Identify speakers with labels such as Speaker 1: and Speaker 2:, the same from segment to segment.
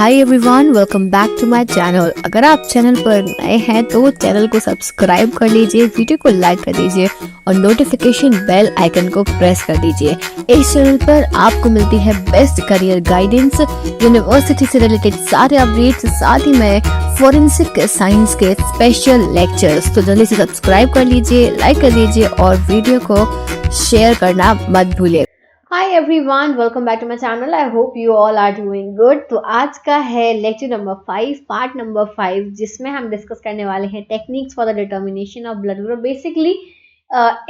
Speaker 1: Hi everyone, welcome back to my channel. अगर आप channel पर नए हैं तो चैनल को सब्सक्राइब कर लीजिए, वीडियो को लाइक कर दीजिए और नोटिफिकेशन बेल आइकन को प्रेस कर दीजिए। इस चैनल पर आपको मिलती है बेस्ट करियर गाइडेंस, यूनिवर्सिटी से रिलेटेड सारे अपडेट्स, साथ ही में फोरेंसिक साइंस के स्पेशल लेक्चर्स। तो जल्दी से सब्सक्राइब कर लीजिए, लाइक कर दीजिए और वीडियो को शेयर करना मत भूलिए। Hi everyone, welcome back to my channel. I hope you all are doing good. तो आज का है लेक्चर नंबर 5, पार्ट नंबर 5, जिसमें हम डिस्कस करने वाले हैं techniques for the determination of blood group. Basically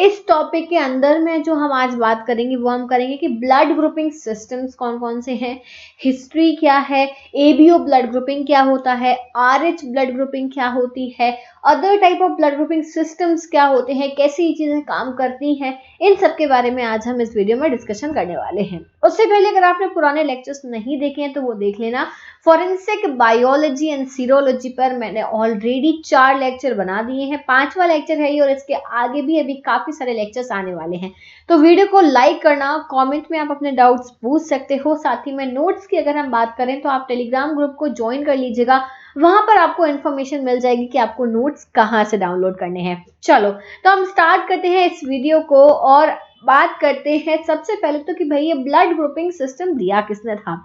Speaker 1: इस टॉपिक के अंदर में जो हम आज बात करेंगे वो हम करेंगे कि ब्लड ग्रुपिंग सिस्टम्स कौन कौन से हैं, हिस्ट्री क्या है, एबीओ ब्लड ग्रुपिंग क्या होता है, आरएच ब्लड ग्रुपिंग क्या होती है, other type of blood grouping systems क्या होते हैं, कैसे ये चीजें काम करती हैं, इन सब के बारे में आज हम इस वीडियो में डिस्कशन करने वाले हैं। उससे पहले अगर आपने पुराने लेक्चर्स नहीं देखे हैं तो वो देख लेना। फॉरेंसिक बायोलॉजी एंड सीरोलॉजी पर मैंने ऑलरेडी 4 लेक्चर बना दिए हैं, 5वां लेक्चर है ये और इसके आगे भी अभी काफी सारे लेक्चर्स आने वाले हैं। तो वीडियो को लाइक करना, कमेंट में आप अपने डाउट्स पूछ सकते हो। साथ ही में नोट्स की अगर हम बात करें तो आप टेलीग्राम ग्रुप को ज्वाइन कर लीजिएगा, वहां पर आपको इन्फॉर्मेशन मिल जाएगी कि आपको नोट्स कहाँ से डाउनलोड करने हैं। चलो तो हम स्टार्ट करते हैं इस वीडियो को और बात करते हैं सबसे पहले तो कि भाई ये ब्लड ग्रुपिंग सिस्टम दिया किसने था।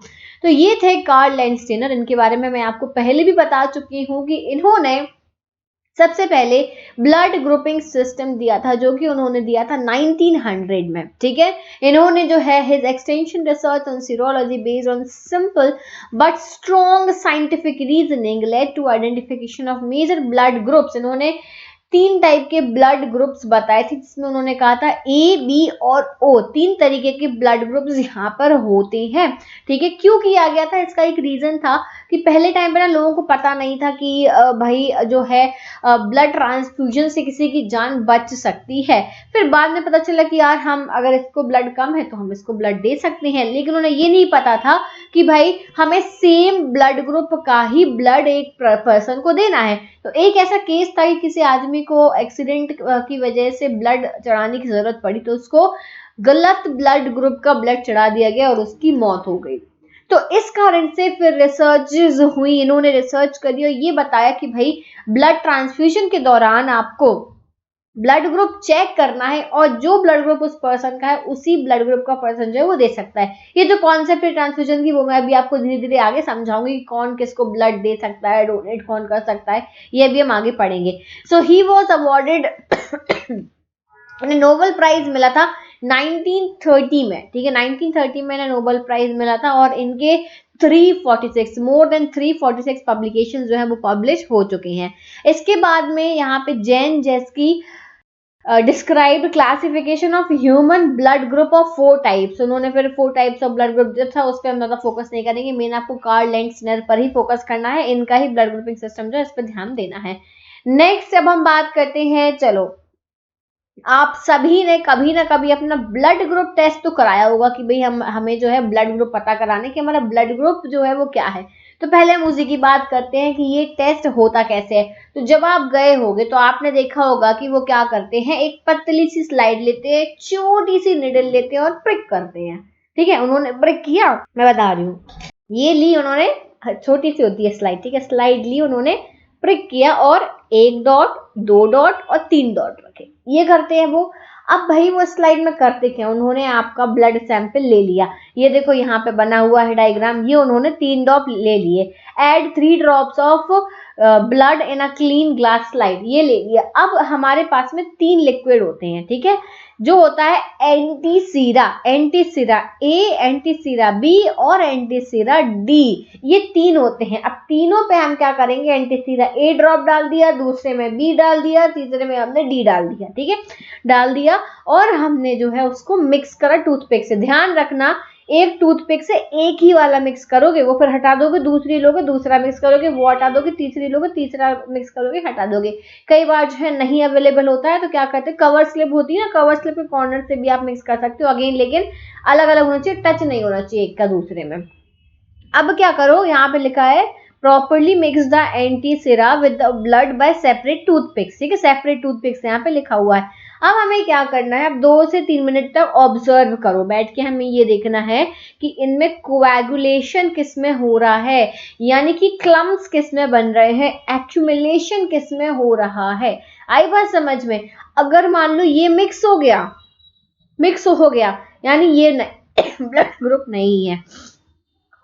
Speaker 1: तो ये थे कार्ल लैंडस्टेनर। इनके बारे में मैं आपको पहले भी बता चुकी हूँ कि इन्होंने सबसे पहले ब्लड ग्रुपिंग सिस्टम दिया था, जो कि उन्होंने दिया था 1900 में। ठीक है, इन्होंने जो है his extension research on serology based on simple but strong scientific reasoning led to identification of major blood groups. इन्होंने 3 टाइप के ब्लड ग्रुप्स बताए थे, जिसमें उन्होंने कहा था ए, बी और ओ, 3 तरीके के ब्लड ग्रुप्स यहाँ पर होते हैं। ठीक है, क्यों किया गया था, इसका एक रीजन था कि पहले टाइम पे ना लोगों को पता नहीं था कि भाई जो है ब्लड ट्रांसफ्यूजन से किसी की जान बच सकती है। फिर बाद में पता चला कि यार हम अगर इसको ब्लड कम है तो हम इसको ब्लड दे सकते हैं, लेकिन उन्हें ये नहीं पता था कि भाई हमें सेम ब्लड ग्रुप का ही ब्लड एक पर्सन को देना है। तो एक ऐसा केस था कि किसी आदमी को एक्सीडेंट की वजह से ब्लड चढ़ाने की जरूरत पड़ी, तो उसको गलत ब्लड ग्रुप का ब्लड चढ़ा दिया गया और उसकी मौत हो गई। तो इस कारण से फिर रिसर्चेस हुई, इन्होंने रिसर्च करी और ये बताया कि भाई ब्लड ट्रांसफ्यूजन के दौरान आपको ब्लड ग्रुप चेक करना है और जो ब्लड ग्रुप उस पर्सन का है उसी ब्लड ग्रुप का पर्सन जो है वो दे सकता है। ये जो कॉन्सेप्ट है ट्रांसफ्यूजन की वो मैं अभी आपको धीरे धीरे आगे समझाऊंगी कि कौन किसको ब्लड दे सकता है, डोनेट कौन कर सकता है, ये भी हम आगे पढ़ेंगे। सो ही वॉज अवॉर्डेड उन्हें नोबेल प्राइज मिला था 1930 में। ठीक है, 1930 में इन्हें नोबेल प्राइज मिला था और इनके 346 मोर देन 346 पब्लिकेशन जो है वो पब्लिश हो चुके हैं। इसके बाद में यहाँ पे Jan Jansky describe classification of human blood group of 4 types. उन्होंने फिर 4 टाइप्स ऑफ ब्लड ग्रुप जो था उस पर हम ज्यादा फोकस नहीं करेंगे, मेन आपको कार्ल लैंडस्टेनर पर ही फोकस करना है, इनका ही ब्लड ग्रुपिंग सिस्टम जो है इस पर ध्यान देना है। नेक्स्ट अब हम बात करते हैं, चलो आप सभी ने कभी ना कभी अपना ब्लड ग्रुप टेस्ट तो कराया होगा कि भाई हमें जो है ब्लड ग्रुप पता कराने कि हमारा ब्लड ग्रुप जो है वो क्या है। तो पहले हम उसी की बात करते हैं कि ये टेस्ट होता कैसे है। तो जब आप गए होगे तो आपने देखा होगा कि वो क्या करते हैं, एक पतली सी स्लाइड लेते हैं, छोटी सी निडल लेते हैं और प्रिक करते हैं। ठीक है, उन्होंने प्रिक किया, मैं बता रही हूँ, ये ली उन्होंने, छोटी सी होती है स्लाइड, ठीक है, स्लाइड ली उन्होंने, प्रिक किया और 1 डॉट, 2 डॉट और 3 डॉट रखे, ये करते हैं वो। अब भाई वो स्लाइड में करते क्या, उन्होंने आपका ब्लड सैंपल ले लिया, ये देखो यहाँ पे बना हुआ है डायग्राम, ये उन्होंने 3 ड्रॉप ले लिए, add 3 drops of blood in a clean glass slide, ये ले लिया। अब हमारे पास में 3 लिक्विड होते हैं, ठीक है, जो होता है एंटीसीरा, एंटीसीरा ए, एंटीसीरा बी और एंटीसीरा डी, ये 3 होते हैं। अब तीनों पे हम क्या करेंगे, एंटीसीरा ए ड्रॉप डाल दिया, दूसरे में बी डाल दिया, तीसरे में हमने डी डाल दिया, ठीक है, डाल दिया और हमने जो है उसको मिक्स करा टूथपिक से। ध्यान रखना, एक टूथपिक से एक ही वाला मिक्स करोगे, वो फिर हटा दोगे, दूसरी लोगे, दूसरा मिक्स करोगे, वो हटा दोगे, तीसरी लोगे, तीसरा मिक्स करोगे, हटा दोगे। कई बार जो है नहीं अवेलेबल होता है तो क्या करते हैं, कवर स्लिप होती है ना, कवर स्लिप के कॉर्नर से भी आप मिक्स कर सकते हो अगेन, लेकिन अलग अलग होना चाहिए, टच नहीं होना चाहिए एक का दूसरे में। अब क्या करो, यहाँ पे लिखा है properly mix the antisera with the blood by separate toothpicks, ठीक है, सेपरेट टूथपिक्स यहाँ पे लिखा हुआ है। अब हमें क्या करना है, अब 2 से 3 मिनट तक ऑब्जर्व करो बैठ के, हमें ये देखना है कि इनमें कोएगुलेशन किस में हो रहा है, यानी कि क्लम्स किस में बन रहे हैं, एक्यूमुलेशन किस में हो रहा है। आई बात समझ में? अगर मान लो ये मिक्स हो गया यानी ये ब्लड ग्रुप नहीं है,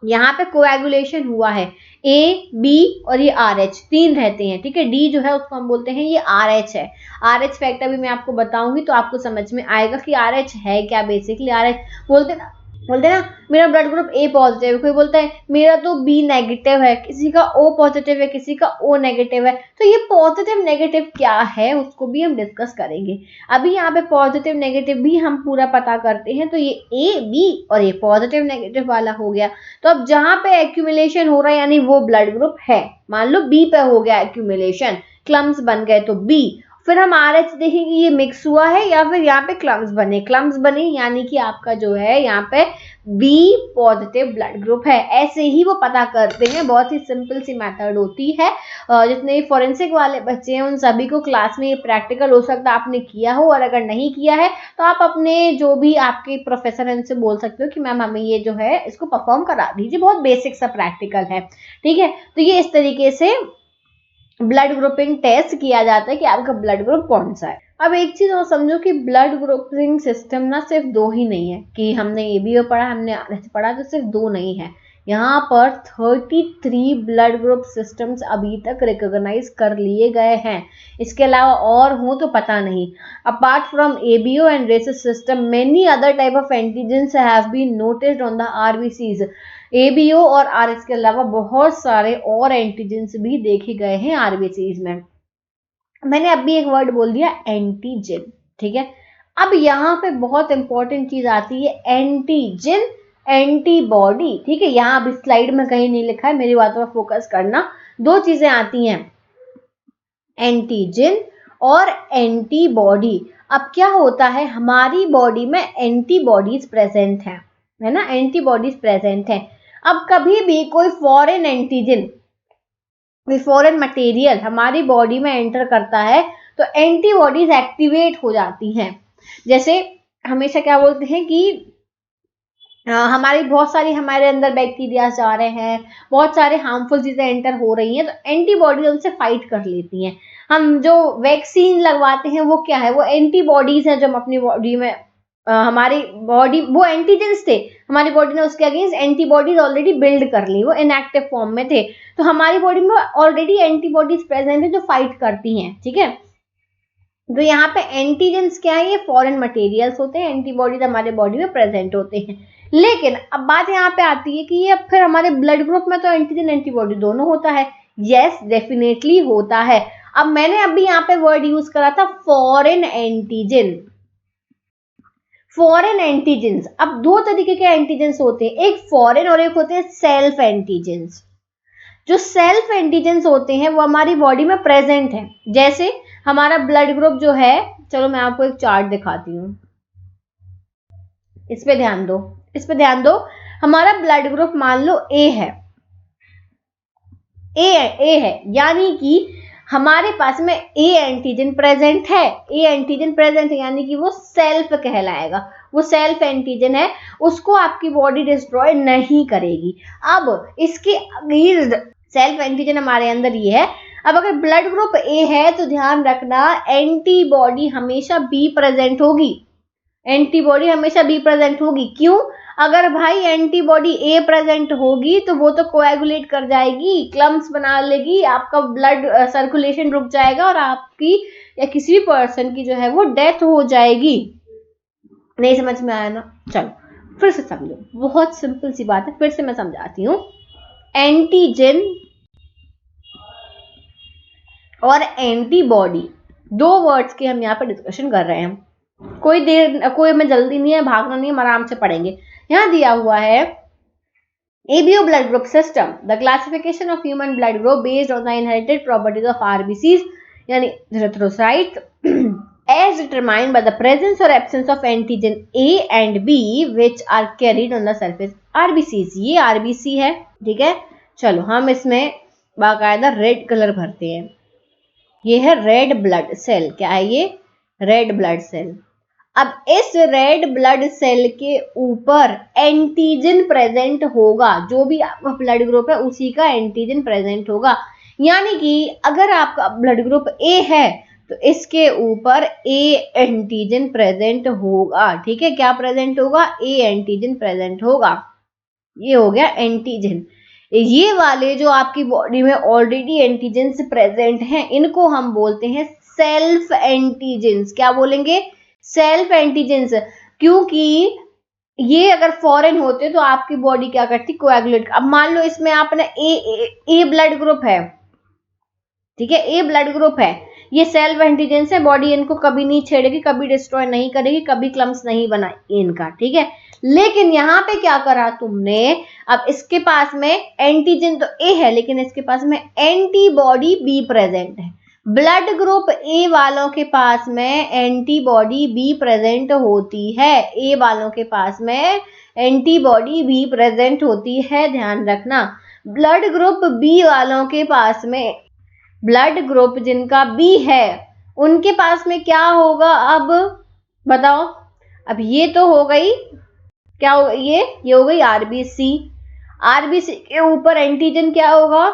Speaker 1: यहाँ पे कोएगुलेशन हुआ है, ए बी और ये आर एच 3 रहते हैं, ठीक है। डी जो है उसको हम बोलते हैं ये आर एच है। आर एच फैक्ट अभी मैं आपको बताऊंगी तो आपको समझ में आएगा कि आर एच है क्या। बेसिकली आर एच बोलते ना मेरा ब्लड ग्रुप ए पॉजिटिव है, कोई बोलता है मेरा तो बी नेगेटिव है, किसी का ओ पॉजिटिव है, किसी का ओ नेगेटिव है। तो ये पॉजिटिव नेगेटिव क्या है उसको भी हम डिस्कस करेंगे। अभी यहाँ पे पॉजिटिव नेगेटिव भी हम पूरा पता करते हैं। तो ये ए बी और ये पॉजिटिव नेगेटिव वाला हो गया। तो अब जहां पे एक्यूमुलेशन हो रहा है यानी वो ब्लड ग्रुप है, मान लो बी पे हो गया एक्यूमुलेशन, क्लम्स बन गए तो बी। फिर हम आर एच देखेंगे ये मिक्स हुआ है या फिर यहाँ पे क्लम्स बने यानी कि आपका जो है यहाँ पे बी पॉजिटिव ब्लड ग्रुप है। ऐसे ही वो पता करते हैं, बहुत ही सिंपल सी मेथड होती है। जितने फॉरेंसिक वाले बच्चे हैं उन सभी को क्लास में ये प्रैक्टिकल हो सकता है आपने किया हो, और अगर नहीं किया है तो आप अपने जो भी आपके प्रोफेसर हैं उनसे बोल सकते हो कि मैम हमें ये जो है इसको परफॉर्म करा दीजिए, बहुत बेसिक सा प्रैक्टिकल है, ठीक है। तो ये इस तरीके से ब्लड ग्रुपिंग टेस्ट किया जाता है कि आपका ब्लड ग्रुप कौन सा है। अब एक चीज और समझो कि ब्लड ग्रुपिंग सिस्टम ना सिर्फ 2 ही नहीं है कि हमने एबीओ पढ़ा, हमने आरएच पढ़ा, तो सिर्फ 2 नहीं है। यहाँ पर 33 ब्लड ग्रुप सिस्टम्स अभी तक रिकॉग्नाइज कर लिए गए हैं। इसके अलावा और हो तो पता नहीं। Apart from ABO and rhesus system many other type of antigens have been noticed on the RBCs. ABO और आरएच के अलावा बहुत सारे और एंटीजेंस भी देखे गए हैं आरबीसीज में। मैंने अभी एक वर्ड बोल दिया एंटीजन, ठीक है। अब यहाँ पे बहुत इंपॉर्टेंट चीज आती है एंटीजन एंटीबॉडी, ठीक है। यहाँ अभी स्लाइड में कहीं नहीं लिखा है, मेरी बातों पर फोकस करना। 2 चीजें आती हैं, एंटीजन और एंटीबॉडी। अब क्या होता है, हमारी बॉडी में एंटीबॉडीज प्रेजेंट है ना, एंटीबॉडीज प्रेजेंट है। अब कभी भी कोई फॉरेन एंटीजन, कोई फॉरेन मटेरियल हमारी बॉडी में एंटर करता है तो एंटीबॉडीज एक्टिवेट हो जाती हैं। जैसे हमेशा क्या बोलते हैं कि हमारी बहुत सारी हमारे अंदर बैक्टीरिया जा रहे हैं, बहुत सारे हार्मफुल चीजें एंटर हो रही हैं, तो एंटीबॉडीज उनसे फाइट कर लेती हैं। हम जो वैक्सीन लगवाते हैं वो क्या है, वो एंटीबॉडीज हैं जो हम अपनी बॉडी में हमारी बॉडी, वो एंटीजेंस थे, हमारी बॉडी ने उसके अगेंस्ट एंटीबॉडीज ऑलरेडी बिल्ड कर ली, वो इनएक्टिव फॉर्म में थे। तो हमारी बॉडी में ऑलरेडी एंटीबॉडीज प्रेजेंट है जो फाइट करती हैं, ठीक है। तो यहाँ पे एंटीजेंस क्या है, ये फॉरेन मटेरियल्स होते हैं, एंटीबॉडीज हमारे बॉडी में प्रेजेंट होते हैं। लेकिन अब बात यहाँ पे आती है कि ये फिर हमारे ब्लड ग्रुप में तो एंटीजन एंटीबॉडी दोनों होता है। यस, डेफिनेटली होता है। अब मैंने अभी यहाँ पे वर्ड यूज करा था फॉरेन एंटीजन, फॉरेन एंटीजेंस। अब 2 तरीके के एंटीजेंस होते हैं, एक फॉरेन और एक होते हैं सेल्फ एंटीजेंस। जो सेल्फ एंटीजेंस होते हैं वो हमारी बॉडी में प्रेजेंट है। जैसे हमारा ब्लड ग्रुप जो है, चलो मैं आपको एक चार्ट दिखाती हूँ, इस पे ध्यान दो। हमारा ब्लड ग्रुप मान लो ए है, ए है यानी कि हमारे पास में ए एंटीजन प्रेजेंट है, यानी कि वो सेल्फ कहलाएगा, वो सेल्फ एंटीजन है, उसको आपकी बॉडी डिस्ट्रॉय नहीं करेगी। अब इसके अगेंस्ट सेल्फ एंटीजन हमारे अंदर ये है। अब अगर ब्लड ग्रुप ए है तो ध्यान रखना एंटीबॉडी हमेशा बी प्रेजेंट होगी, क्यों? अगर भाई एंटीबॉडी ए प्रेजेंट होगी तो वो तो कोएगुलेट कर जाएगी, क्लम्स बना लेगी, आपका ब्लड सर्कुलेशन रुक जाएगा और आपकी या किसी भी पर्सन की जो है वो डेथ हो जाएगी। नहीं समझ में आया ना? चलो फिर से समझो, बहुत सिंपल सी बात है, फिर से मैं समझाती हूँ। एंटीजन और एंटीबॉडी 2 वर्ड्स की हम यहाँ पर डिस्कशन कर रहे हैं। कोई हमें जल्दी नहीं है, भागना नहीं है, हम आराम से पढ़ेंगे। यहाँ दिया हुआ है ABO blood group system, the classification of human blood group based on the inherited properties of RBCs यानी erythrocytes as determined by the presence or absence of antigen A and B which are carried on the surface RBCs। ये RBC है, ठीक है। चलो हम इसमें बाकायदा red colour भरते हैं। ये है रेड ब्लड सेल, क्या है ये?
Speaker 2: Red blood cell. अब इस रेड ब्लड सेल के ऊपर एंटीजन प्रेजेंट होगा, जो भी आपका ब्लड ग्रुप है उसी का एंटीजन प्रेजेंट होगा। यानी कि अगर आपका ब्लड ग्रुप ए है तो इसके ऊपर ए एंटीजन प्रेजेंट होगा। ठीक है, क्या प्रेजेंट होगा? ए एंटीजन प्रेजेंट होगा। ये हो गया एंटीजन। ये वाले जो आपकी बॉडी में ऑलरेडी एंटीजेंस प्रेजेंट हैं, इनको हम बोलते हैं सेल्फ एंटीजेंस। क्या बोलेंगे? Self antigens. क्योंकि ये अगर फॉरेन होते तो आपकी बॉडी क्या करती? कोएगुलेट। अब मान लो इसमें आपने ए ब्लड ग्रुप है, ठीक है, ए ब्लड ग्रुप है, ये सेल्फ एंटीजेंस है, बॉडी इनको कभी नहीं छेड़ेगी, कभी डिस्ट्रॉय नहीं करेगी, कभी क्लम्स नहीं बनाएगी इनका। ठीक है, लेकिन यहाँ पे क्या करा तुमने? अब इसके पास में एंटीजन तो ए है, लेकिन इसके पास में एंटीबॉडी बी प्रेजेंट है। ब्लड ग्रुप ए वालों के पास में एंटीबॉडी बी प्रेजेंट होती है। ए वालों के पास में एंटीबॉडी बी प्रेजेंट होती है, ध्यान रखना। ब्लड ग्रुप बी वालों के पास में, ब्लड ग्रुप जिनका बी है, उनके पास में क्या होगा? अब बताओ। अब ये तो हो गई, क्या हो गई? ये हो गई आरबीसी। आरबीसी के ऊपर एंटीजन क्या होगा?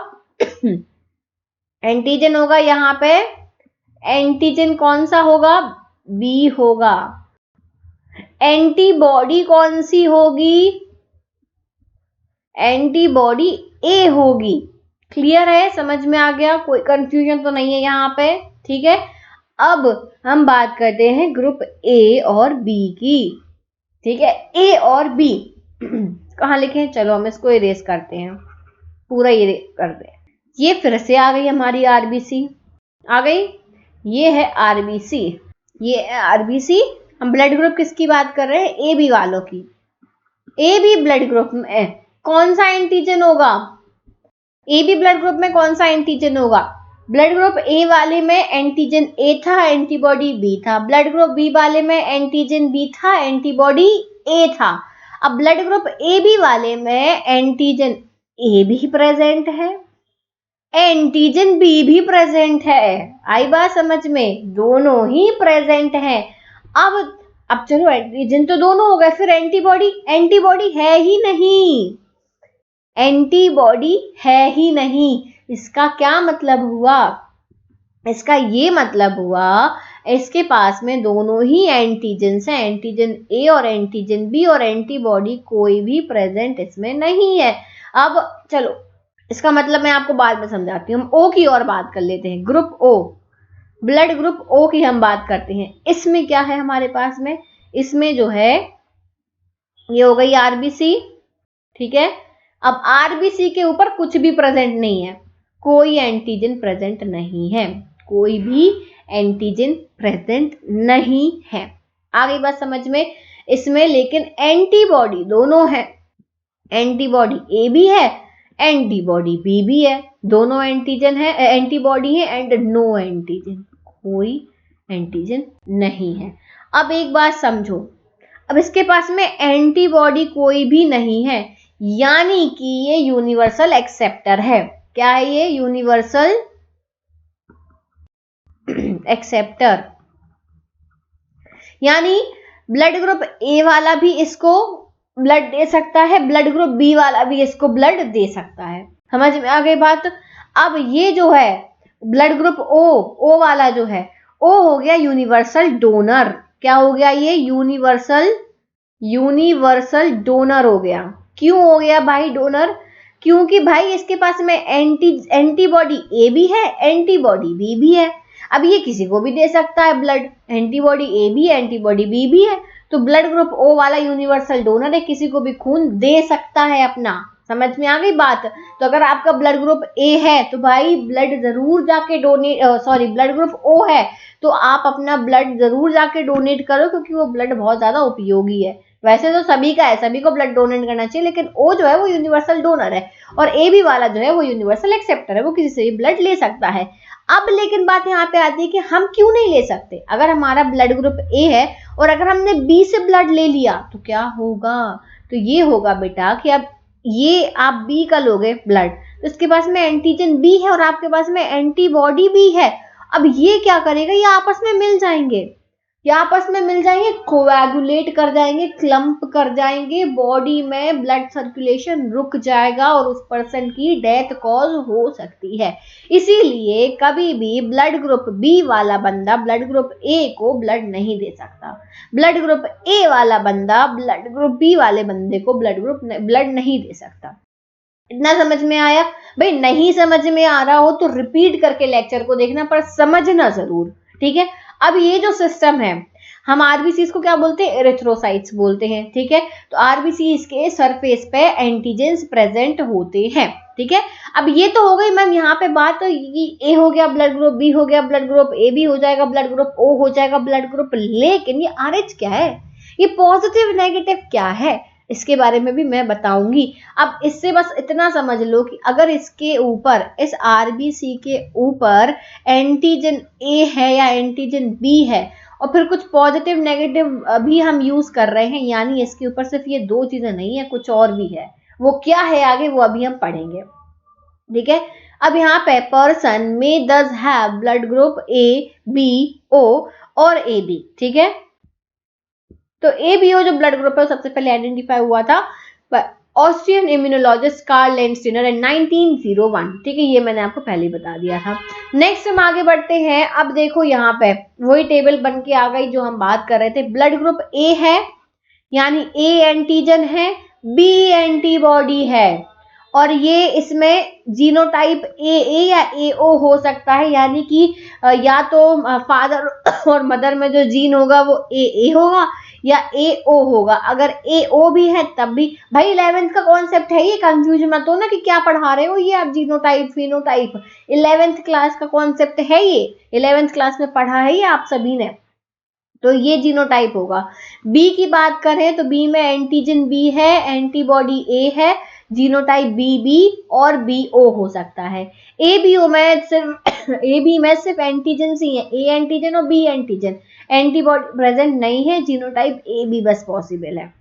Speaker 2: एंटीजन होगा यहाँ पे, एंटीजन कौन सा होगा? बी होगा। एंटीबॉडी कौन सी होगी? एंटीबॉडी ए होगी। क्लियर है? समझ में आ गया? कोई कंफ्यूजन तो नहीं है यहाँ पे? ठीक है, अब हम बात करते हैं ग्रुप ए और बी की। ठीक है, ए और बी कहाँ लिखे हैं? चलो हम इसको इरेज करते हैं, पूरा इरेज करते हैं। ये फिर से आ गई हमारी आरबीसी, आ गई। ये है आरबीसी, ये है आरबीसी। हम ब्लड ग्रुप किसकी बात कर रहे हैं? ए बी वालों की। ए बी ब्लड ग्रुप में कौन सा एंटीजन होगा? ए बी ब्लड ग्रुप में कौन सा एंटीजन होगा? ब्लड ग्रुप ए वाले में एंटीजन ए था, एंटीबॉडी बी था। ब्लड ग्रुप बी वाले में एंटीजन बी था, एंटीबॉडी ए था। अब ब्लड ग्रुप ए बी वाले में एंटीजन ए भी प्रेजेंट है, एंटीजन बी भी प्रेजेंट है। आई बात समझ में? दोनों ही प्रेजेंट हैं। अब चलो एंटीजन तो दोनों हो गए, फिर एंटीबॉडी? एंटीबॉडी है ही नहीं, एंटीबॉडी है ही नहीं। इसका क्या मतलब हुआ? इसका ये मतलब हुआ इसके पास में दोनों ही एंटीजन्स हैं, एंटीजन ए और एंटीजन बी, और एंटीबॉडी कोई भी प्रेजेंट इसमें नहीं है। अब चलो इसका मतलब मैं आपको बाद में समझाती हूँ। हम ओ की और बात कर लेते हैं। Group O, blood group O की हम बात करते हैं। इसमें क्या है हमारे पास में? इसमें जो है ये हो गई आरबीसी। ठीक है, अब आरबीसी के ऊपर कुछ भी प्रेजेंट नहीं है, कोई एंटीजन प्रेजेंट नहीं है, कोई भी एंटीजन प्रेजेंट नहीं है। आ गई बात समझ में? इसमें लेकिन एंटीबॉडी दोनों है, एंटीबॉडी ए भी है, एंटीबॉडी बी भी है। दोनों एंटीजन है, एंटीबॉडी है एंड नो एंटीजन, कोई एंटीजन नहीं है। अब एक बात समझो, अब इसके पास में एंटीबॉडी कोई भी नहीं है, यानी कि ये यूनिवर्सल एक्सेप्टर है। क्या है ये? Universal acceptor. यानी ब्लड ग्रुप ए वाला भी इसको ब्लड दे सकता है, ब्लड ग्रुप बी वाला भी इसको ब्लड दे सकता है। समझ में आ गई बात? अब ये जो है ब्लड ग्रुप ओ वाला जो है, ओ हो गया यूनिवर्सल डोनर। क्या हो गया ये? यूनिवर्सल डोनर हो गया। क्यों हो गया भाई डोनर? क्योंकि भाई इसके पास में एंटीबॉडी ए भी है, एंटीबॉडी बी भी है। अब ये किसी को भी दे सकता है ब्लड, एंटीबॉडी ए भी है, एंटीबॉडी बी भी है, तो ब्लड ग्रुप ओ वाला यूनिवर्सल डोनर है, किसी को भी खून दे सकता है अपना। समझ में आ गई बात? तो अगर आपका ब्लड ग्रुप ए है तो भाई ब्लड जरूर जाके डोनेट, ब्लड ग्रुप ओ है तो आप अपना ब्लड जरूर जाके डोनेट करो, क्योंकि वो ब्लड बहुत ज्यादा उपयोगी है। वैसे तो सभी का है, सभी को ब्लड डोनेट करना चाहिए, लेकिन ओ जो है वो यूनिवर्सल डोनर है और ए बी वाला जो है वो यूनिवर्सल एक्सेप्टर है, वो किसी से भी ब्लड ले सकता है। अब लेकिन बात यहाँ पे आती है कि हम क्यों नहीं ले सकते? अगर हमारा ब्लड ग्रुप ए है और अगर हमने बी से ब्लड ले लिया तो क्या होगा? तो ये होगा बेटा कि अब ये आप बी का लोगे ब्लड, तो इसके पास में एंटीजन बी है और आपके पास में एंटीबॉडी भी है। अब ये क्या करेगा? ये आपस में मिल जाएंगे। ये आपस में मिल जाएंगे, कोएगुलेट कर जाएंगे, क्लम्प कर जाएंगे, बॉडी में ब्लड सर्कुलेशन रुक जाएगा और उस पर्सन की डेथ कॉज हो सकती है। इसीलिए कभी भी ब्लड ग्रुप बी वाला बंदा ब्लड ग्रुप ए को ब्लड नहीं दे सकता, ब्लड ग्रुप ए वाला बंदा ब्लड ग्रुप बी वाले बंदे को ब्लड नहीं दे सकता। इतना समझ में आया? भाई नहीं समझ में आ रहा हो तो रिपीट करके लेक्चर को देखना, पर समझना जरूर, ठीक है। अब ये जो सिस्टम है, हम आरबीसीज को क्या बोलते हैं? एरिथ्रोसाइट्स बोलते हैं, ठीक है। तो आरबीसीज के सरफेस पे एंटीजेंस प्रेजेंट होते हैं, ठीक है। अब ये तो हो गई मैम यहाँ पे बात, ए हो गया ब्लड ग्रुप, बी हो गया ब्लड ग्रुप, ए बी हो जाएगा ब्लड ग्रुप, ओ हो जाएगा ब्लड ग्रुप, लेकिन ये आरएच क्या है, ये पॉजिटिव नेगेटिव क्या है, इसके बारे में भी मैं बताऊंगी। अब इससे बस इतना समझ लो कि अगर इसके ऊपर, इस आरबीसी के ऊपर एंटीजन ए है या एंटीजन बी है और फिर कुछ पॉजिटिव नेगेटिव भी हम यूज कर रहे हैं, यानी इसके ऊपर सिर्फ ये दो चीजें नहीं है, कुछ और भी है। वो क्या है आगे वो अभी हम पढ़ेंगे, ठीक है। अब यहाँ पे पर्सन में does have blood group A B O और ए बी, ठीक है। तो एबीओ जो ब्लड ग्रुप है सबसे पहले आइडेंटिफाई हुआ था ऑस्ट्रियन इम्यूनोलॉजिस्ट कार्ल लैंडस्टीनर इन 1901, ठीक है। ये मैंने आपको पहले ही बता दिया था। नेक्स्ट हम आगे बढ़ते हैं। अब देखो यहाँ पे वही टेबल बन के आ गई जो हम बात कर रहे थे। ब्लड ग्रुप ए है यानी ए एंटीजन है, बी एंटीबॉडी है, और ये इसमें जीनोटाइप ए या एओ हो सकता है, यानी कि या तो फादर और मदर में जो जीन होगा वो ए होगा या एओ होगा। अगर एओ भी है तब भी, भाई 11th का कॉन्सेप्ट है ये, कंफ्यूज मत हो ना कि क्या पढ़ा रहे हो ये आप, जीनोटाइप फिनोटाइप, 11th क्लास का कॉन्सेप्ट है ये, 11th क्लास में पढ़ा है ये आप सभी ने। तो ये जीनोटाइप होगा। बी की बात करें तो बी में एंटीजन बी है, एंटीबॉडी ए है, जीनोटाइप बी और बीओ हो सकता है। एबीओ में सिर्फ एबी में सिर्फ एंटीजन ही है, ए एंटीजन और बी एंटीजन, एंटीबॉडी प्रेजेंट नहीं है, जीनोटाइप ए बी बस पॉसिबल है।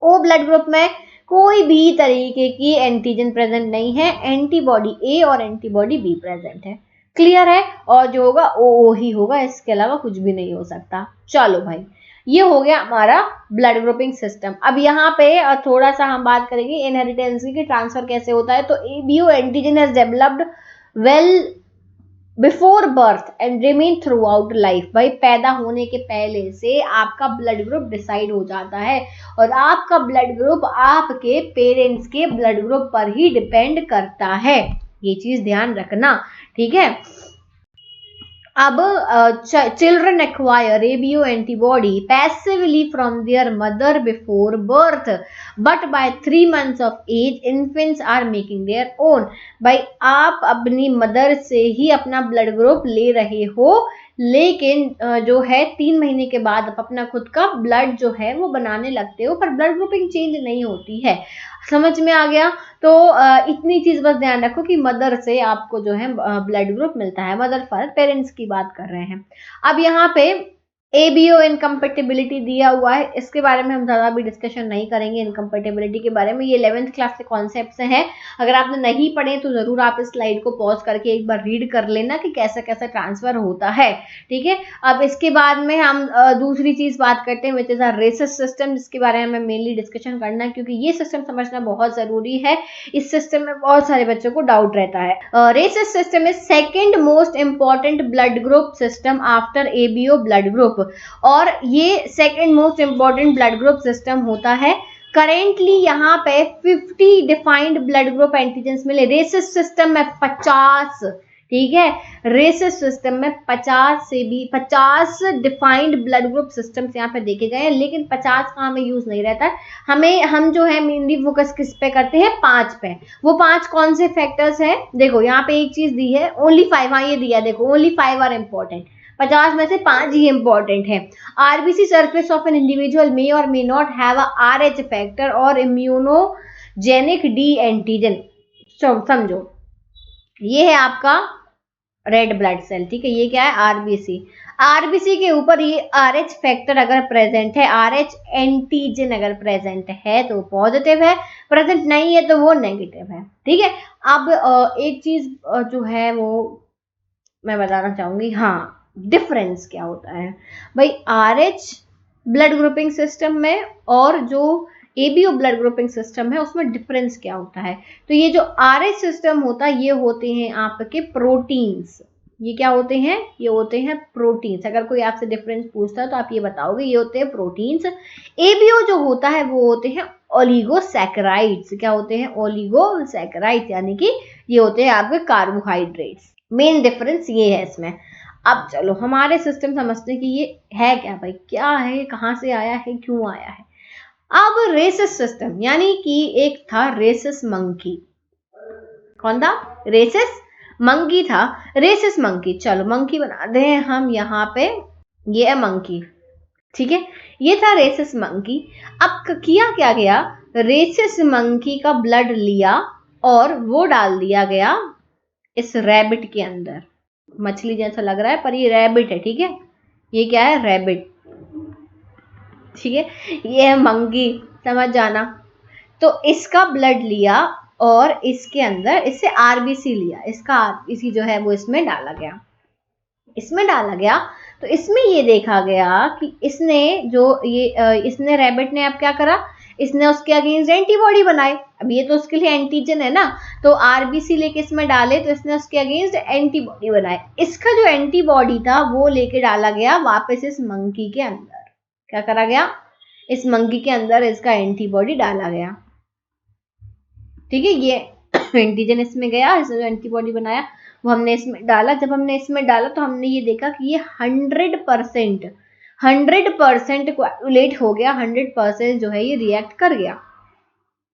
Speaker 2: ओ ब्लड ग्रुप में कोई भी तरीके की एंटीजन प्रेजेंट नहीं है, एंटीबॉडी ए और एंटीबॉडी बी प्रेजेंट है। क्लियर है? और जो होगा ओ ही होगा, इसके अलावा कुछ भी नहीं हो सकता। चलो भाई, ये हो गया हमारा ब्लड ग्रुपिंग सिस्टम। अब यहाँ पे थोड़ा सा हम बात करेंगे इनहेरिटेंस की, ट्रांसफर कैसे होता है। तो ABO antigen has developed well before birth and remain through out life. भाई पैदा होने के पहले से आपका ब्लड ग्रुप डिसाइड हो जाता है और आपका ब्लड ग्रुप आपके पेरेंट्स के ब्लड ग्रुप पर ही डिपेंड करता है, ये चीज ध्यान रखना, ठीक है। अब children acquire ABO antibody passively from their mother before birth, but by 3 months of age infants are making their own। भाई आप अपनी मदर से ही अपना ब्लड ग्रुप ले रहे हो, लेकिन जो है 3 महीने के बाद आप अपना खुद का ब्लड जो है वो बनाने लगते हो, पर ब्लड ग्रुपिंग चेंज नहीं होती है। समझ में आ गया? तो इतनी चीज बस ध्यान रखो कि मदर से आपको जो है ब्लड ग्रुप मिलता है, मदर फादर पेरेंट्स की बात कर रहे हैं। अब यहाँ पे एबीओ इनकम्पेटिबिलिटी दिया हुआ है, इसके बारे में हम ज़्यादा भी डिस्कशन नहीं करेंगे इनकम्पेटिबिलिटी के बारे में, ये 11th क्लास के कॉन्सेप्ट हैं। अगर आपने नहीं पढ़े तो ज़रूर आप इस स्लाइड को पॉज करके एक बार रीड कर लेना कि कैसे कैसे ट्रांसफर होता है, ठीक है। अब इसके बाद में हम दूसरी चीज़ बात करते हैं which is a rhesus system, जिसके बारे में हमें मेनली डिस्कशन करना है क्योंकि ये सिस्टम समझना बहुत ज़रूरी है। इस सिस्टम में बहुत सारे बच्चों को डाउट रहता है। Rhesus system is second most important blood group system after ABO blood group, और ये second most important blood group system होता है। करेंटली यहाँ पे 50 डिफाइंड ब्लड ग्रुप एंटीजेंस मिले, रेसिस सिस्टम में 50, ठीक है। रेसिस सिस्टम में 50 डिफाइंड ब्लड ग्रुप सिस्टम्स यहाँ पे देखे गए हैं, लेकिन 50 का हमें यूज नहीं रहता है। हम जो है मेनली फोकस किस पे करते हैं? 5 पे। वो 5 कौन से फैक्टर्स हैं? देखो यहाँ पे एक चीज दी है, ओनली 5, हाँ ये दिया देखो, ओनली 5 आर इम्पोर्टेंट, 50 में से 5 ही इंपॉर्टेंट है। RBC surface of an individual may और may not have a Rh factor और इम्यूनोजेनिक डी एंटीजन। समझो, ये है आपका रेड ब्लड सेल, ठीक है। ये क्या है? आरबीसी। आरबीसी के ऊपर ये आरएच फैक्टर अगर प्रेजेंट है, आरएच एंटीजन अगर प्रेजेंट है तो पॉजिटिव है, प्रेजेंट नहीं है तो वो नेगेटिव है, ठीक है। अब एक चीज जो है वो मैं बताना चाहूंगी, हाँ डिफरेंस क्या होता है भाई RH ब्लड ग्रुपिंग सिस्टम में और जो ABO ब्लड ग्रुपिंग सिस्टम है उसमें डिफरेंस क्या होता है। तो ये जो RH सिस्टम होता है ये होते हैं आपके प्रोटीन्स। ये क्या होते हैं, ये होते हैं प्रोटीन्स। अगर कोई आपसे डिफरेंस पूछता है तो आप ये बताओगे ये होते हैं प्रोटीन्स। ABO जो होता है वो होते हैं ओलिगोसैकेराइड्स। क्या होते हैं, ओलिगोसैकेराइड्स, यानी कि ये होते हैं आपके कार्बोहाइड्रेट्स। मेन डिफरेंस ये है इसमें। अब चलो हमारे सिस्टम समझते हैं कि ये है क्या भाई, क्या है, कहाँ से आया है, क्यों आया है। अब रेसस सिस्टम, यानी कि एक था रेसस मंकी। कौन था, रेसस मंकी था, रेसस मंकी। चलो मंकी बनाते हैं हम यहाँ पे, ये है मंकी, ठीक है, ये था रेसस मंकी। अब किया क्या गया, रेसस मंकी का ब्लड लिया और वो डाल दिया गया इस रैबिट के अंदर। मछली जैसा लग रहा है पर ये रैबिट है, ठीक है, ये क्या है, रैबिट, ठीक है, ये है मंकी, समझ जाना। तो इसका ब्लड लिया और इसके अंदर इससे RBC लिया, इसका RBC जो है वो इसमें डाला गया, इसमें डाला गया। तो इसमें ये देखा गया कि इसने जो इसने रैबिट ने अब क्या करा, इसने उसके अगेंस्ट एंटीबॉडी बनाए। अब ये तो उसके लिए एंटीजन है ना, तो RBC लेके इसमें डाले तो इसने उसके अगेंस्ट एंटीबॉडी बनाए। इसका जो एंटीबॉडी था वो लेके डाला गया वापस इस मंकी के अंदर। क्या करा गया, इस मंकी के अंदर इसका एंटीबॉडी डाला गया, ठीक है। ये एंटीजन इसमें गया, इसने जो एंटीबॉडी बनाया वो हमने इसमें डाला। जब हमने इसमें डाला तो हमने ये देखा कि ये 100% कोएगुलेट हो गया, 100% जो है ये रिएक्ट कर गया,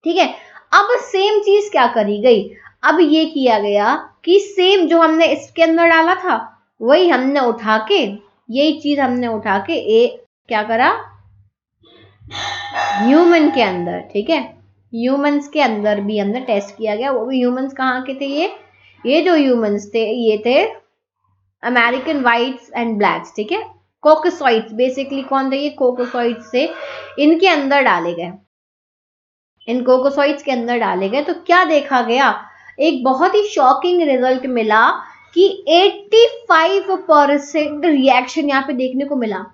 Speaker 2: ठीक है। अब सेम चीज क्या करी गई, अब ये किया गया कि सेम जो हमने इसके अंदर डाला था वही हमने उठा के, यही चीज हमने उठा के क्या करा, ह्यूमन के अंदर, ठीक है, ह्यूमंस के अंदर भी हमने टेस्ट किया गया। वो भी ह्यूमंस कहाँ के थे, ये जो ह्यूमंस थे ये थे अमेरिकन व्हाइट्स एंड ब्लैक्स, ठीक है, कोकोसॉइड्स। बेसिकली कौन थे ये, कोकोसॉइड्स से इनके अंदर डाले गए, इन कोकोसॉइड्स के अंदर डाले गए। तो क्या देखा गया, एक बहुत ही शॉकिंग रिजल्ट मिला कि 85% रिएक्शन यहाँ पे देखने को मिला,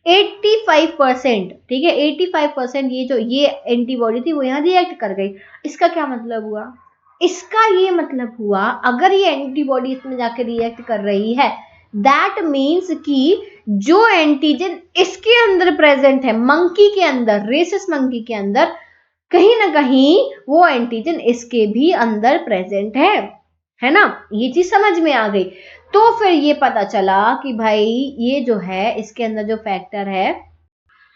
Speaker 2: 85%, ठीक है, 85% ये एंटीबॉडी थी वो यहाँ रिएक्ट कर गई। इसका क्या मतलब हुआ, इसका ये मतलब हुआ अगर ये एंटीबॉडी इसमें जाके रिएक्ट कर रही है दैट मीन्स कि जो एंटीजन इसके अंदर प्रेजेंट है, मंकी के अंदर, रेसस मंकी के अंदर, कहीं ना कहीं वो एंटीजन इसके भी अंदर प्रेजेंट है ना। ये चीज समझ में आ गई। तो फिर ये पता चला कि भाई ये जो है इसके अंदर जो फैक्टर है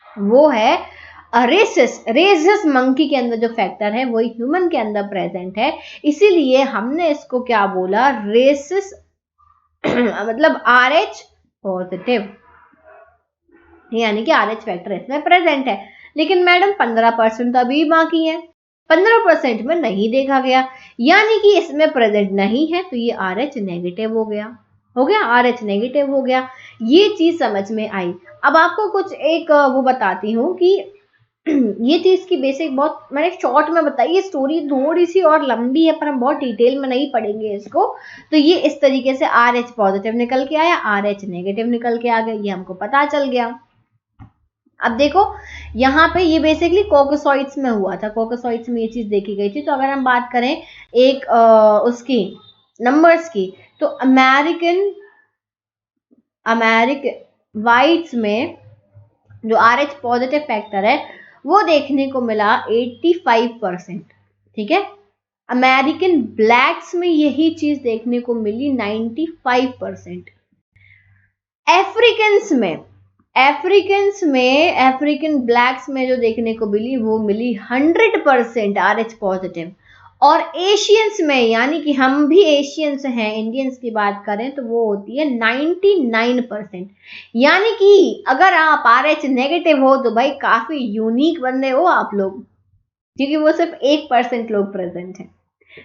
Speaker 2: वो है रेसस मंकी के अंदर जो फैक्टर है वही ह्यूमन के अंदर प्रेजेंट है। इसीलिए हमने इसको क्या बोला, रेसस मतलब RH पॉजिटिव, यानी कि RH फैक्टर इसमें प्रेजेंट है। लेकिन मैडम 15% तो अभी बाकी है, 15% में नहीं देखा गया, यानी कि इसमें प्रेजेंट नहीं है, तो ये RH नेगेटिव हो गया, RH नेगेटिव हो गया। ये चीज समझ में आई। अब आपको कुछ एक वो बताती हूँ कि ये चीज की बेसिक बहुत मैंने शॉर्ट में बताई, ये स्टोरी थोड़ी सी और लंबी है पर हम बहुत डिटेल में नहीं पढ़ेंगे इसको। तो ये इस तरीके से RH पॉजिटिव निकल के आया, RH नेगेटिव निकल के आ गया, ये हमको पता चल गया। अब देखो यहाँ पे ये बेसिकली कोकोसॉइड्स में हुआ था, कोकोसॉइड्स में ये चीज देखी गई थी। तो अगर हम बात करें एक उसकी नंबर्स की, तो अमेरिकन व्हाइट्स में जो RH पॉजिटिव फैक्टर है वो देखने को मिला 85%, ठीक है। अमेरिकन ब्लैक्स में यही चीज देखने को मिली 95%। अफ्रीकन ब्लैक्स में जो देखने को मिली वो मिली 100% RH पॉजिटिव। और एशियंस में, यानी कि हम भी एशियंस हैं, इंडियंस की बात करें तो वो होती है 99%। यानी कि अगर आप RH नेगेटिव हो तो भाई काफी यूनिक बंदे हो आप लोग, क्योंकि वो सिर्फ 1% लोग प्रेजेंट हैं।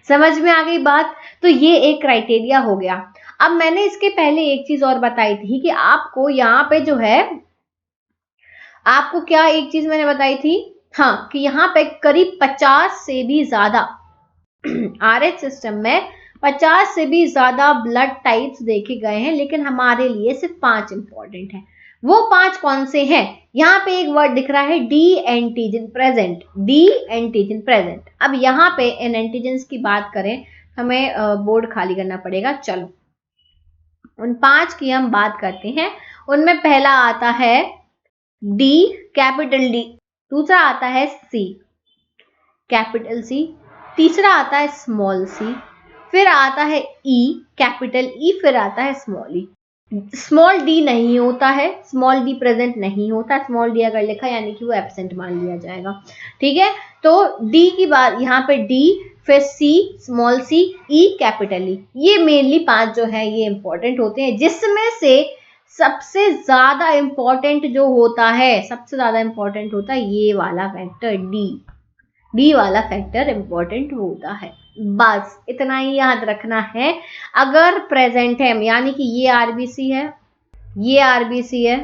Speaker 2: समझ में आ गई बात। तो ये एक क्राइटेरिया हो गया। अब मैंने इसके पहले एक चीज और बताई थी कि आपको यहाँ पे जो है, आपको क्या एक चीज मैंने बताई थी, हाँ, कि यहाँ पे करीब 50 से भी ज्यादा RH सिस्टम में 50 से भी ज्यादा ब्लड टाइप्स देखे गए हैं, लेकिन हमारे लिए सिर्फ 5 इंपॉर्टेंट है। वो 5 कौन से हैं? यहाँ पे एक वर्ड दिख रहा है D antigen present, D antigen present. अब यहाँ पे इन एंटीजेंस की बात करें, हमें बोर्ड खाली करना पड़ेगा। चलो उन 5 की हम बात करते हैं। उनमें पहला आता है डी, कैपिटल डी। दूसरा आता है सी, कैपिटल सी। तीसरा आता है स्मॉल सी। फिर आता है ई, कैपिटल ई। फिर आता है स्मॉल ई। स्मॉल डी नहीं होता है, स्मॉल डी प्रेजेंट नहीं होता। स्मॉल डी अगर लिखा यानी कि वो एब्सेंट मान लिया जाएगा। ठीक है, तो डी की बात यहाँ पे डी, फिर सी, स्मॉल सी, ई, कैपिटल ई। ये मेनली 5 जो है ये इंपॉर्टेंट होते हैं, जिसमें से सबसे ज्यादा इंपॉर्टेंट जो होता है, सबसे ज्यादा इंपॉर्टेंट होता है ये वाला फैक्टर डी। डी वाला फैक्टर इंपॉर्टेंट होता है। बस इतना ही याद रखना है। अगर प्रेजेंट है यानी कि ये आरबीसी है, ये आरबीसी है,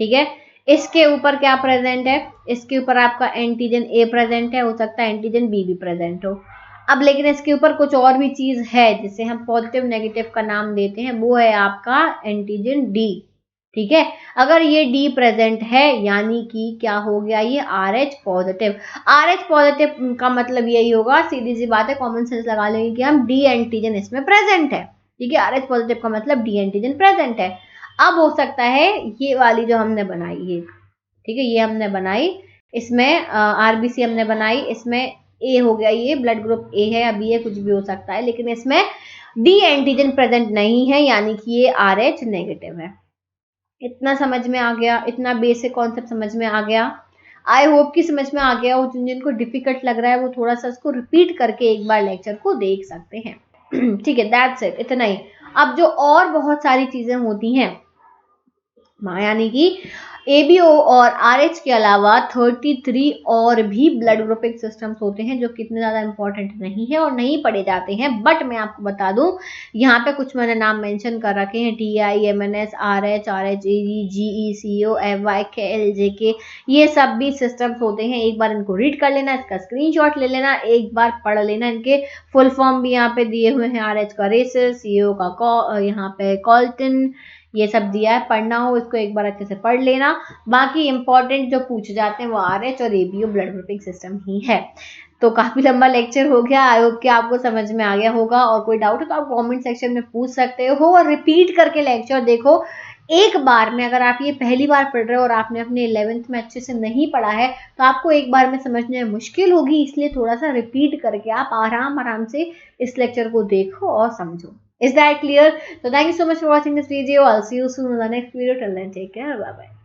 Speaker 2: ठीक है, इसके ऊपर क्या प्रेजेंट है? इसके ऊपर आपका एंटीजन ए प्रेजेंट है, हो सकता है एंटीजन बी भी प्रेजेंट हो। अब लेकिन इसके ऊपर कुछ और भी चीज है जिसे हम पॉजिटिव नेगेटिव का नाम देते हैं, वो है आपका एंटीजन डी। ठीक है, अगर ये डी प्रेजेंट है यानी कि क्या हो गया, ये R H positive. R H positive का मतलब यही होगा, सीधी सी बात है, कॉमन सेंस लगा लेंगे कि हम डी एंटीजन इसमें प्रेजेंट है। ठीक है, आर एच पॉजिटिव का मतलब डी एंटीजन प्रेजेंट है। अब हो सकता है ये वाली जो हमने बनाई है, ठीक है, ये हमने बनाई, इसमें आरबीसी हमने बनाई, इसमें ए हो गया, ये ब्लड ग्रुप ए है, अभी ये कुछ भी हो सकता है, लेकिन इसमें डी एंटीजन प्रेजेंट नहीं है यानी कि ये आर एच नेगेटिव है। इतना समझ में आ गया? इतना बेसिक कॉन्सेप्ट समझ में आ गया? आई होप कि समझ में आ गया हो। जिनको डिफिकल्ट लग रहा है वो थोड़ा सा इसको रिपीट करके एक बार लेक्चर को देख सकते हैं। ठीक है, दैट्स इट, इतना ही। अब जो और बहुत सारी चीजें होती हैं, यानी कि एबीओ और आरएच के अलावा 33 और भी ब्लड ग्रुपिंग सिस्टम्स होते हैं जो कितने ज्यादा इंपॉर्टेंट नहीं है और नहीं पढ़े जाते हैं। बट मैं आपको बता दूं, यहाँ पे कुछ मैंने नाम मेंशन कर रखे हैं, TI, MNS, Rh, RhE, GE, CO, FY, LJK, ये सब भी सिस्टम्स होते हैं। एक बार इनको रीड कर लेना, इसका स्क्रीनशॉट ले लेना, एक बार पढ़ लेना। इनके फुल फॉर्म भी यहाँ पे दिए हुए हैं, आरएच का रेसिस, सीओ का यहाँ पे कॉल्टन, ये सब दिया है। पढ़ना हो इसको एक बार अच्छे से पढ़ लेना। बाकी इंपॉर्टेंट जो पूछे जाते हैं वो आरएच और एबीओ ब्लड ग्रुपिंग सिस्टम ही है। तो काफी लंबा लेक्चर हो गया, आई होप कि आपको समझ में आ गया होगा। और कोई डाउट है तो आप कमेंट सेक्शन में पूछ सकते हो, और रिपीट करके लेक्चर देखो एक बार में। अगर आप ये पहली बार पढ़ रहे हो और आपने अपने 11th में अच्छे से नहीं पढ़ा है तो आपको एक बार में समझने में मुश्किल होगी, इसलिए थोड़ा सा रिपीट करके आप आराम से इस लेक्चर को देखो और समझो। Is that clear? So thank you so much for watching this video. I'll see you soon in the next video. Till then, take care. Bye bye.